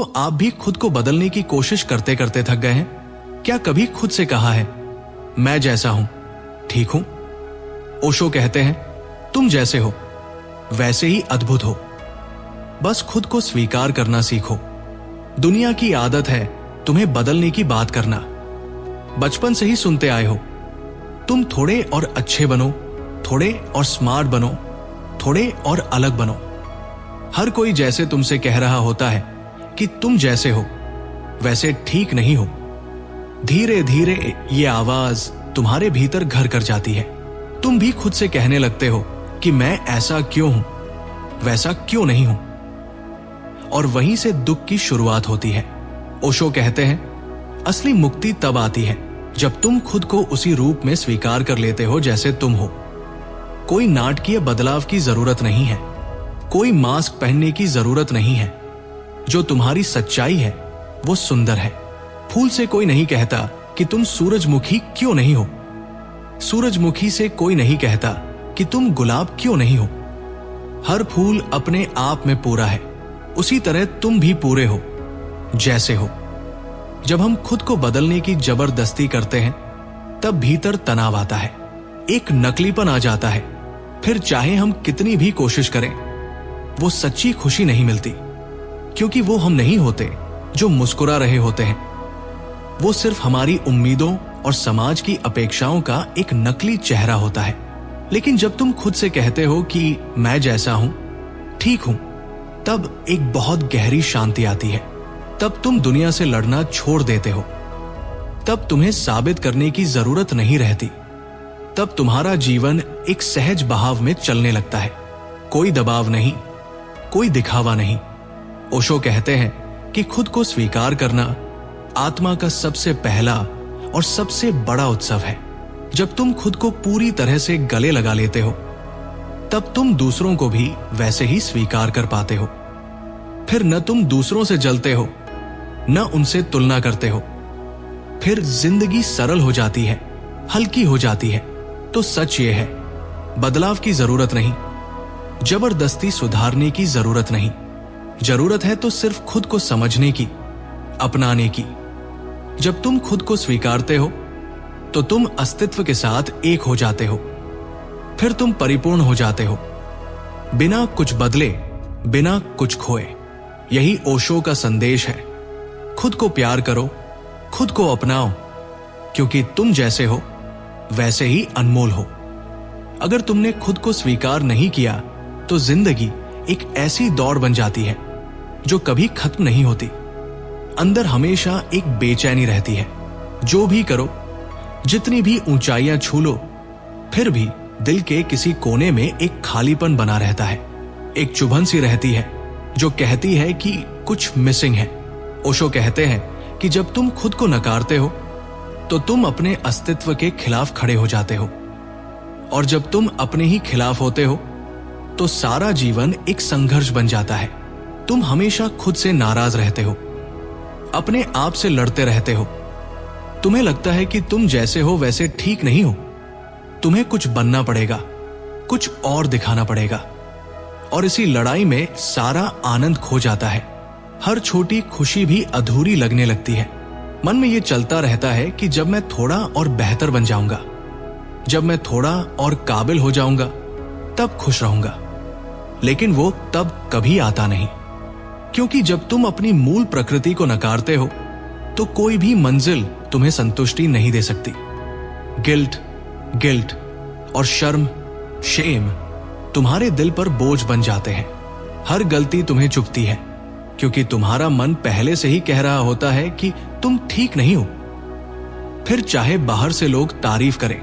तो आप भी खुद को बदलने की कोशिश करते करते थक गए हैं? क्या कभी खुद से कहा है, मैं जैसा हूं ठीक हूं? ओशो कहते हैं, तुम जैसे हो वैसे ही अद्भुत हो, बस खुद को स्वीकार करना सीखो। दुनिया की आदत है तुम्हें बदलने की बात करना। बचपन से ही सुनते आए हो, तुम थोड़े और अच्छे बनो, थोड़े और स्मार्ट बनो, थोड़े और अलग बनो। हर कोई जैसे तुमसे कह रहा होता है कि तुम जैसे हो वैसे ठीक नहीं हो। धीरे धीरे ये आवाज तुम्हारे भीतर घर कर जाती है। तुम भी खुद से कहने लगते हो कि मैं ऐसा क्यों हूं, वैसा क्यों नहीं हूं, और वहीं से दुख की शुरुआत होती है। ओशो कहते हैं, असली मुक्ति तब आती है जब तुम खुद को उसी रूप में स्वीकार कर लेते हो जैसे तुम हो। कोई नाटकीय बदलाव की जरूरत नहीं है, कोई मास्क पहनने की जरूरत नहीं है। जो तुम्हारी सच्चाई है वो सुंदर है। फूल से कोई नहीं कहता कि तुम सूरजमुखी क्यों नहीं हो। सूरजमुखी से कोई नहीं कहता कि तुम गुलाब क्यों नहीं हो। हर फूल अपने आप में पूरा है, उसी तरह तुम भी पूरे हो जैसे हो। जब हम खुद को बदलने की जबरदस्ती करते हैं तब भीतर तनाव आता है, एक नकलीपन आ जाता है। फिर चाहे हम कितनी भी कोशिश करें वो सच्ची खुशी नहीं मिलती, क्योंकि वो हम नहीं होते जो मुस्कुरा रहे होते हैं। वो सिर्फ हमारी उम्मीदों और समाज की अपेक्षाओं का एक नकली चेहरा होता है। लेकिन जब तुम खुद से कहते हो कि मैं जैसा हूं ठीक हूं, तब एक बहुत गहरी शांति आती है। तब तुम दुनिया से लड़ना छोड़ देते हो। तब तुम्हें साबित करने की जरूरत नहीं रहती। तब तुम्हारा जीवन एक सहज बहाव में चलने लगता है। कोई दबाव नहीं, कोई दिखावा नहीं। ओशो कहते हैं कि खुद को स्वीकार करना आत्मा का सबसे पहला और सबसे बड़ा उत्सव है। जब तुम खुद को पूरी तरह से गले लगा लेते हो तब तुम दूसरों को भी वैसे ही स्वीकार कर पाते हो। फिर न तुम दूसरों से जलते हो, न उनसे तुलना करते हो। फिर जिंदगी सरल हो जाती है, हल्की हो जाती है। तो सच ये है, बदलाव की जरूरत नहीं, जबरदस्ती सुधारने की जरूरत नहीं। जरूरत है तो सिर्फ खुद को समझने की, अपनाने की। जब तुम खुद को स्वीकारते हो तो तुम अस्तित्व के साथ एक हो जाते हो। फिर तुम परिपूर्ण हो जाते हो, बिना कुछ बदले, बिना कुछ खोए। यही ओशो का संदेश है। खुद को प्यार करो, खुद को अपनाओ, क्योंकि तुम जैसे हो वैसे ही अनमोल हो। अगर तुमने खुद को स्वीकार नहीं किया तो जिंदगी एक ऐसी दौड़ बन जाती है जो कभी खत्म नहीं होती। अंदर हमेशा एक बेचैनी रहती है। जो भी करो, जितनी भी ऊंचाइयां छू लो, फिर भी दिल के किसी कोने में एक खालीपन बना रहता है। एक चुभन सी रहती है जो कहती है कि कुछ मिसिंग है। ओशो कहते हैं कि जब तुम खुद को नकारते हो तो तुम अपने अस्तित्व के खिलाफ खड़े हो जाते हो, और जब तुम अपने ही खिलाफ होते हो तो सारा जीवन एक संघर्ष बन जाता है। तुम हमेशा खुद से नाराज रहते हो, अपने आप से लड़ते रहते हो। तुम्हें लगता है कि तुम जैसे हो वैसे ठीक नहीं हो। तुम्हें कुछ बनना पड़ेगा, कुछ और दिखाना पड़ेगा, और इसी लड़ाई में सारा आनंद खो जाता है। हर छोटी खुशी भी अधूरी लगने लगती है। मन में यह चलता रहता है कि जब मैं थोड़ा और बेहतर बन जाऊंगा, जब मैं थोड़ा और काबिल हो जाऊंगा, तब खुश रहूंगा। लेकिन वो तब कभी आता नहीं, क्योंकि जब तुम अपनी मूल प्रकृति को नकारते हो तो कोई भी मंजिल तुम्हें संतुष्टि नहीं दे सकती। गिल्ट और शर्म, शेम तुम्हारे दिल पर बोझ बन जाते हैं। हर गलती तुम्हें चुभती है, क्योंकि तुम्हारा मन पहले से ही कह रहा होता है कि तुम ठीक नहीं हो। फिर चाहे बाहर से लोग तारीफ करें,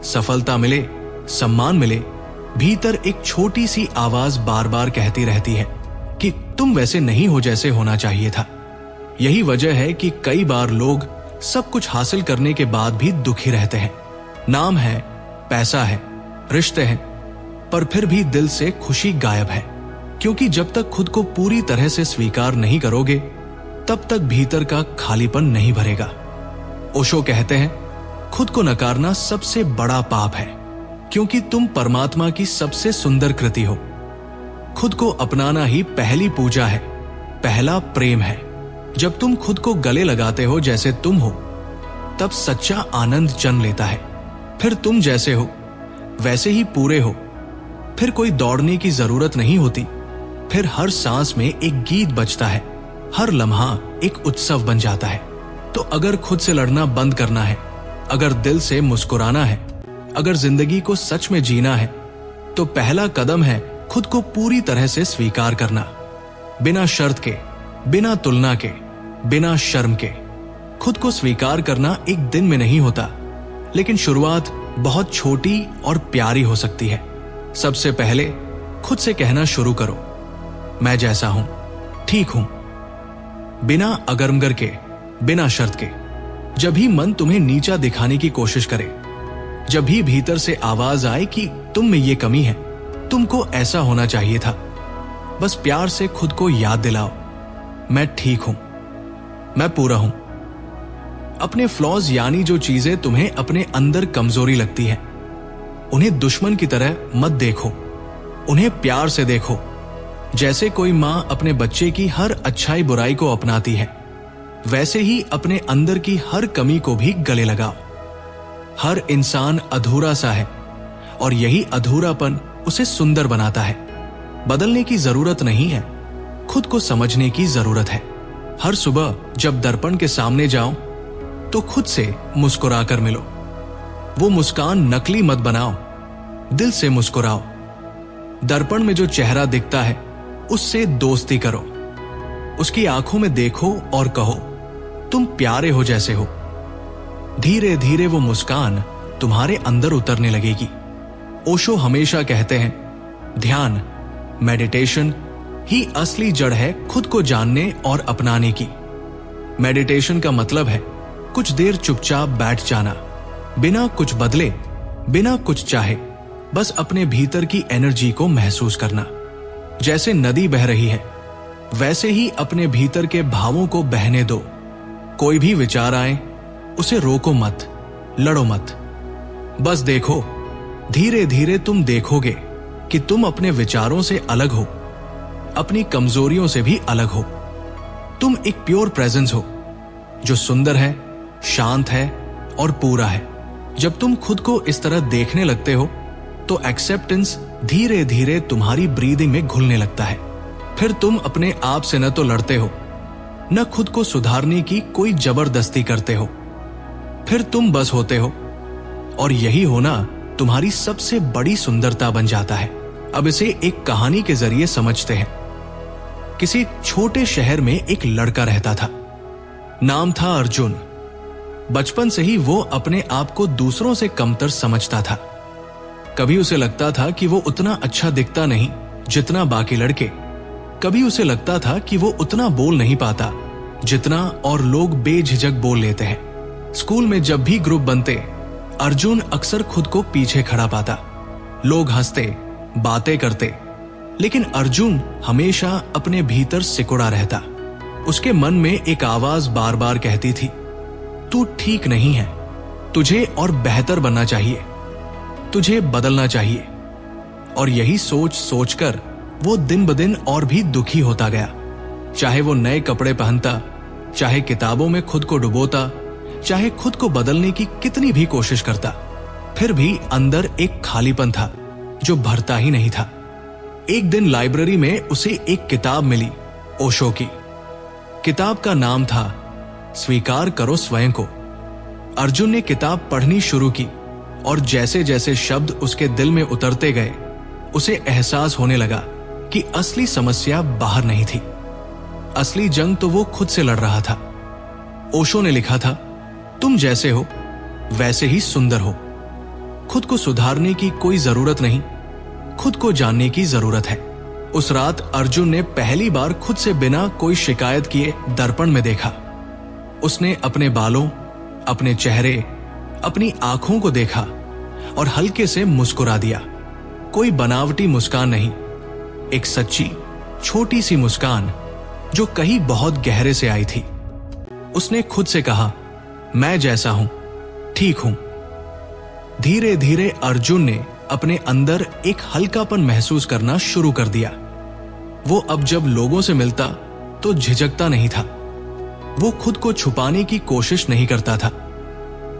सफलता मिले, सम्मान मिले, भीतर एक छोटी सी आवाज बार बार कहती रहती है कि तुम वैसे नहीं हो जैसे होना चाहिए था। यही वजह है कि कई बार लोग सब कुछ हासिल करने के बाद भी दुखी रहते हैं। नाम है, पैसा है, रिश्ते हैं, पर फिर भी दिल से खुशी गायब है। क्योंकि जब तक खुद को पूरी तरह से स्वीकार नहीं करोगे तब तक भीतर का खालीपन नहीं भरेगा। ओशो कहते हैं, खुद को नकारना सबसे बड़ा पाप है, क्योंकि तुम परमात्मा की सबसे सुंदर कृति हो। खुद को अपनाना ही पहली पूजा है, पहला प्रेम है। जब तुम खुद को गले लगाते हो जैसे तुम हो, तब सच्चा आनंद जन्म लेता है। फिर तुम जैसे हो वैसे ही पूरे हो। फिर कोई दौड़ने की जरूरत नहीं होती। फिर हर सांस में एक गीत बजता है, हर लम्हा एक उत्सव बन जाता है। तो अगर खुद से लड़ना बंद करना है, अगर दिल से मुस्कुराना है, अगर जिंदगी को सच में जीना है, तो पहला कदम है खुद को पूरी तरह से स्वीकार करना। बिना शर्त के, बिना तुलना के, बिना शर्म के। खुद को स्वीकार करना एक दिन में नहीं होता, लेकिन शुरुआत बहुत छोटी और प्यारी हो सकती है। सबसे पहले खुद से कहना शुरू करो, मैं जैसा हूं ठीक हूं, बिना अगरमगर के, बिना शर्त के। जब भी मन तुम्हें नीचा दिखाने की कोशिश करे, जब भी भीतर से आवाज आए कि तुम में ये कमी है, तुमको ऐसा होना चाहिए था, बस प्यार से खुद को याद दिलाओ, मैं ठीक हूं, मैं पूरा हूं। अपने फ्लॉज यानी जो चीजें तुम्हें अपने अंदर कमजोरी लगती है, उन्हें दुश्मन की तरह मत देखो, उन्हें प्यार से देखो। जैसे कोई मां अपने बच्चे की हर अच्छाई बुराई को अपनाती है, वैसे ही अपने अंदर की हर कमी को भी गले लगाओ। हर इंसान अधूरा सा है और यही अधूरापन उसे सुंदर बनाता है। बदलने की जरूरत नहीं है, खुद को समझने की जरूरत है। हर सुबह जब दर्पण के सामने जाओ तो खुद से मुस्कुराकर मिलो। वो मुस्कान नकली मत बनाओ, दिल से मुस्कुराओ। दर्पण में जो चेहरा दिखता है उससे दोस्ती करो, उसकी आंखों में देखो और कहो, तुम प्यारे हो जैसे हो। धीरे धीरे वो मुस्कान तुम्हारे अंदर उतरने लगेगी। ओशो हमेशा कहते हैं, ध्यान, मेडिटेशन ही असली जड़ है खुद को जानने और अपनाने की। मेडिटेशन का मतलब है कुछ देर चुपचाप बैठ जाना, बिना कुछ बदले, बिना कुछ चाहे, बस अपने भीतर की एनर्जी को महसूस करना। जैसे नदी बह रही है, वैसे ही अपने भीतर के भावों को बहने दो। कोई भी विचार आए उसे रोको मत, लड़ो मत, बस देखो। धीरे धीरे तुम देखोगे कि तुम अपने विचारों से अलग हो, अपनी कमजोरियों से भी अलग हो। तुम एक प्योर प्रेजेंस हो जो सुंदर है, शांत है और पूरा है। जब तुम खुद को इस तरह देखने लगते हो तो एक्सेप्टेंस धीरे धीरे तुम्हारी ब्रीदिंग में घुलने लगता है। फिर तुम अपने आप से न तो लड़ते हो, न खुद को सुधारने की कोई जबरदस्ती करते हो। फिर तुम बस होते हो, और यही होना तुम्हारी सबसे बड़ी सुंदरता बन जाता है। अब इसे एक कहानी के जरिए समझते हैं। किसी छोटे शहर में एक लड़का रहता था, नाम था अर्जुन। बचपन से ही वो अपने आप को दूसरों से कमतर समझता था। कभी उसे लगता था कि वो उतना अच्छा दिखता नहीं जितना बाकी लड़के। कभी उसे लगता था कि वो उतना बोल नहीं पाता जितना और लोग बेझिझक बोल लेते हैं। स्कूल में जब भी ग्रुप बनते, अर्जुन अक्सर खुद को पीछे खड़ा पाता। लोग हंसते, बातें करते, लेकिन अर्जुन हमेशा अपने भीतर सिकुड़ा रहता। उसके मन में एक आवाज बार बार कहती थी, तू ठीक नहीं है, तुझे और बेहतर बनना चाहिए, तुझे बदलना चाहिए। और यही सोच सोचकर वो दिन ब दिन और भी दुखी होता गया। चाहे वो नए कपड़े पहनता, चाहे किताबों में खुद को डुबोता, चाहे खुद को बदलने की कितनी भी कोशिश करता, फिर भी अंदर एक खालीपन था जो भरता ही नहीं था। एक दिन लाइब्रेरी में उसे एक किताब मिली, ओशो की। किताब का नाम था स्वीकार करो स्वयं को। अर्जुन ने किताब पढ़नी शुरू की और जैसे जैसे शब्द उसके दिल में उतरते गए, उसे एहसास होने लगा कि असली समस्या बाहर नहीं थी, असली जंग तो वो खुद से लड़ रहा था। ओशो ने लिखा था, तुम जैसे हो वैसे ही सुंदर हो। खुद को सुधारने की कोई जरूरत नहीं, खुद को जानने की जरूरत है। उस रात अर्जुन ने पहली बार खुद से बिना कोई शिकायत किए दर्पण में देखा। उसने अपने बालों, अपने चेहरे, अपनी आंखों को देखा और हल्के से मुस्कुरा दिया। कोई बनावटी मुस्कान नहीं, एक सच्ची छोटी सी मुस्कान जो कहीं बहुत गहरे से आई थी। उसने खुद से कहा, मैं जैसा हूं ठीक हूं। धीरे धीरे अर्जुन ने अपने अंदर एक हल्कापन महसूस करना शुरू कर दिया। वो अब जब लोगों से मिलता तो झिझकता नहीं था, वो खुद को छुपाने की कोशिश नहीं करता था।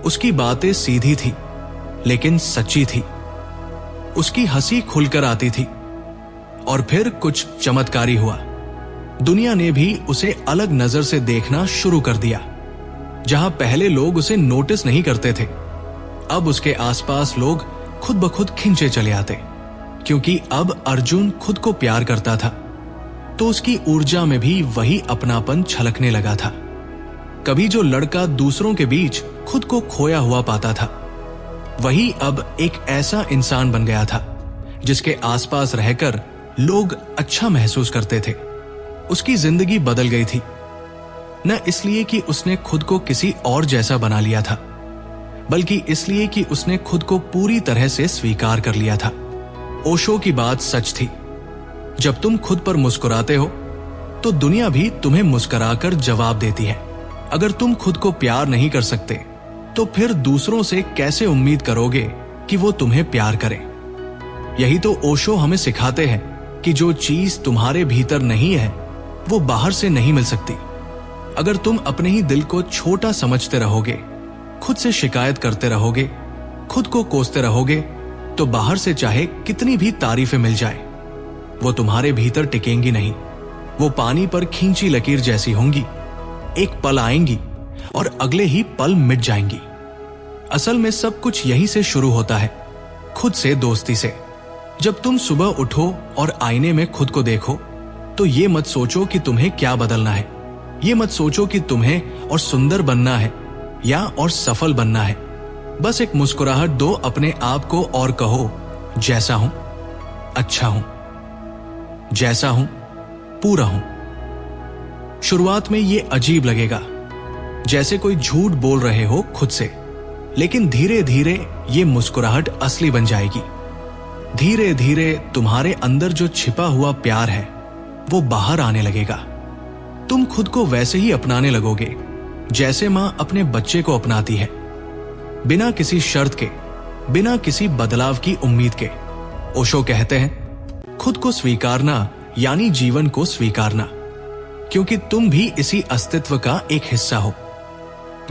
उसकी बातें सीधी थी लेकिन सच्ची थी। उसकी हंसी खुलकर आती थी। और फिर कुछ चमत्कारी हुआ। दुनिया ने भी उसे अलग नजर से देखना शुरू कर दिया। जहां पहले लोग उसे नोटिस नहीं करते थे, अब उसके आसपास लोग खुद ब खुद खिंचे चले आते, क्योंकि अब अर्जुन खुद को प्यार करता था। तो उसकी ऊर्जा में भी वही अपनापन छलकने लगा था। कभी जो लड़का दूसरों के बीच खुद को खोया हुआ पाता था, वही अब एक ऐसा इंसान बन गया था जिसके आसपास रहकर लोग अच्छा महसूस करते थे। उसकी जिंदगी बदल गई थी, न इसलिए कि उसने खुद को किसी और जैसा बना लिया था, बल्कि इसलिए कि उसने खुद को पूरी तरह से स्वीकार कर लिया था। ओशो की बात सच थी। जब तुम खुद पर मुस्कुराते हो तो दुनिया भी तुम्हें मुस्कुराकर जवाब देती है। अगर तुम खुद को प्यार नहीं कर सकते तो फिर दूसरों से कैसे उम्मीद करोगे कि वो तुम्हें प्यार करें। यही तो ओशो हमें सिखाते हैं कि जो चीज तुम्हारे भीतर नहीं है वो बाहर से नहीं मिल सकती। अगर तुम अपने ही दिल को छोटा समझते रहोगे, खुद से शिकायत करते रहोगे, खुद को कोसते रहोगे, तो बाहर से चाहे कितनी भी तारीफें मिल जाए, वो तुम्हारे भीतर टिकेंगी नहीं। वो पानी पर खींची लकीर जैसी होंगी। एक पल आएंगी और अगले ही पल मिट जाएंगी। असल में सब कुछ यहीं से शुरू होता है, खुद से दोस्ती से। जब तुम सुबह उठो और आईने में खुद को देखो तो ये मत सोचो कि तुम्हें क्या बदलना है। ये मत सोचो कि तुम्हें और सुंदर बनना है या और सफल बनना है। बस एक मुस्कुराहट दो अपने आप को और कहो, जैसा हूं अच्छा हूं, जैसा हूं पूरा हूं। शुरुआत में ये अजीब लगेगा, जैसे कोई झूठ बोल रहे हो खुद से, लेकिन धीरे धीरे ये मुस्कुराहट असली बन जाएगी। धीरे धीरे तुम्हारे अंदर जो छिपा हुआ प्यार है वो बाहर आने लगेगा। तुम खुद को वैसे ही अपनाने लगोगे जैसे मां अपने बच्चे को अपनाती है, बिना किसी शर्त के, बिना किसी बदलाव की उम्मीद के। ओशो कहते हैं, खुद को स्वीकारना यानी जीवन को स्वीकारना, क्योंकि तुम भी इसी अस्तित्व का एक हिस्सा हो।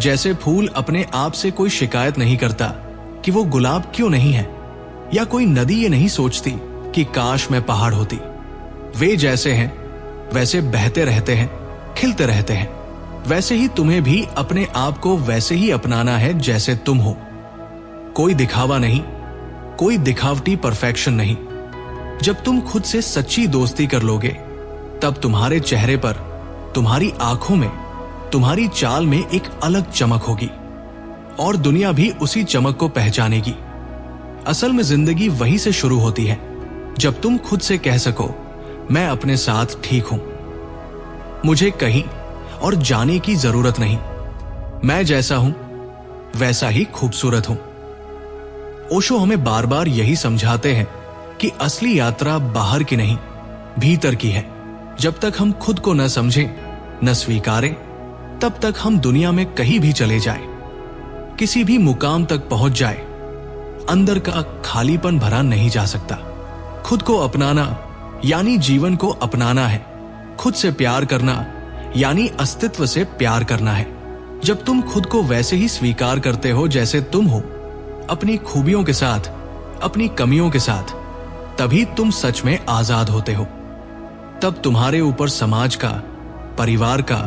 जैसे फूल अपने आप से कोई शिकायत नहीं करता कि वो गुलाब क्यों नहीं है, या कोई नदी ये नहीं सोचती कि काश मैं पहाड़ होती। वे जैसे हैं वैसे बहते रहते हैं, खिलते रहते हैं। वैसे ही तुम्हें भी अपने आप को वैसे ही अपनाना है जैसे तुम हो। कोई दिखावा नहीं, कोई दिखावटी परफेक्शन नहीं। जब तुम खुद से सच्ची दोस्ती कर लोगे, तब तुम्हारे चेहरे पर, तुम्हारी आंखों में, तुम्हारी चाल में एक अलग चमक होगी और दुनिया भी उसी चमक को पहचानेगी। असल में जिंदगी वहीं से शुरू होती है जब तुम खुद से कह सको, मैं अपने साथ ठीक हूं, मुझे कहीं और जाने की जरूरत नहीं, मैं जैसा हूं वैसा ही खूबसूरत हूं। ओशो हमें बार बार यही समझाते हैं कि असली यात्रा बाहर की नहीं, भीतर की है। जब तक हम खुद को न समझें, न स्वीकारें, तब तक हम दुनिया में कहीं भी चले जाएं, किसी भी मुकाम तक पहुंच जाए, अंदर का खालीपन भरा नहीं जा सकता। खुद को अपनाना यानी जीवन को अपनाना है। खुद से प्यार करना यानी अस्तित्व से प्यार करना है। जब तुम खुद को वैसे ही स्वीकार करते हो जैसे तुम हो, अपनी खूबियों के साथ, अपनी कमियों के साथ, तभी तुम सच में आजाद होते हो। तब तुम्हारे ऊपर समाज का, परिवार का,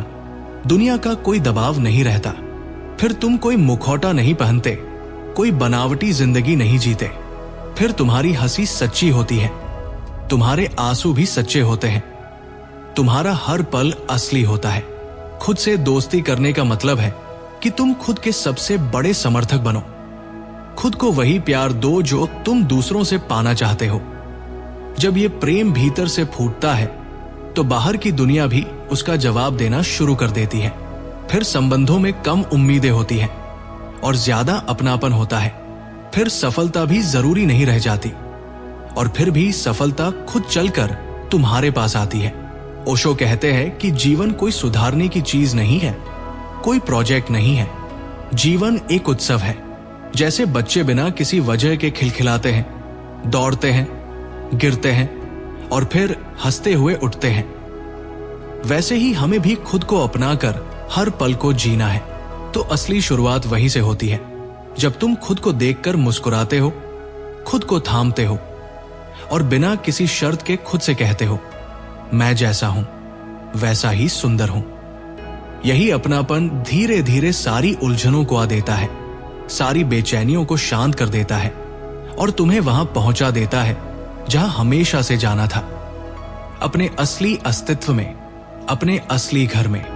दुनिया का कोई दबाव नहीं रहता। फिर तुम कोई मुखौटा नहीं पहनते, कोई बनावटी जिंदगी नहीं जीते। फिर तुम्हारी हंसी सच्ची होती है, तुम्हारे आंसू भी सच्चे होते हैं, तुम्हारा हर पल असली होता है। खुद से दोस्ती करने का मतलब है कि तुम खुद के सबसे बड़े समर्थक बनो। खुद को वही प्यार दो जो तुम दूसरों से पाना चाहते हो। जब ये प्रेम भीतर से फूटता है तो बाहर की दुनिया भी उसका जवाब देना शुरू कर देती है। फिर संबंधों में कम उम्मीदें होती हैं और ज्यादा अपनापन होता है। फिर सफलता भी जरूरी नहीं रह जाती और फिर भी सफलता खुद चलकर तुम्हारे पास आती है। ओशो कहते हैं कि जीवन कोई सुधारने की चीज नहीं है, कोई प्रोजेक्ट नहीं है। जीवन एक उत्सव है। जैसे बच्चे बिना किसी वजह के खिलखिलाते हैं, दौड़ते हैं, गिरते हैं और फिर हंसते हुए उठते हैं, वैसे ही हमें भी खुद को अपनाकर हर पल को जीना है तो असली शुरुआत वहीं से होती है जब तुम खुद को देखकर मुस्कुराते हो, खुद को थामते हो और बिना किसी शर्त के खुद से कहते हो, मैं जैसा हूं वैसा ही सुंदर हूं। यही अपनापन धीरे धीरे सारी उलझनों को आ देता है, सारी बेचैनियों को शांत कर देता है और तुम्हें वहां पहुंचा देता है जहां हमेशा से जाना था, अपने असली अस्तित्व में, अपने असली घर में।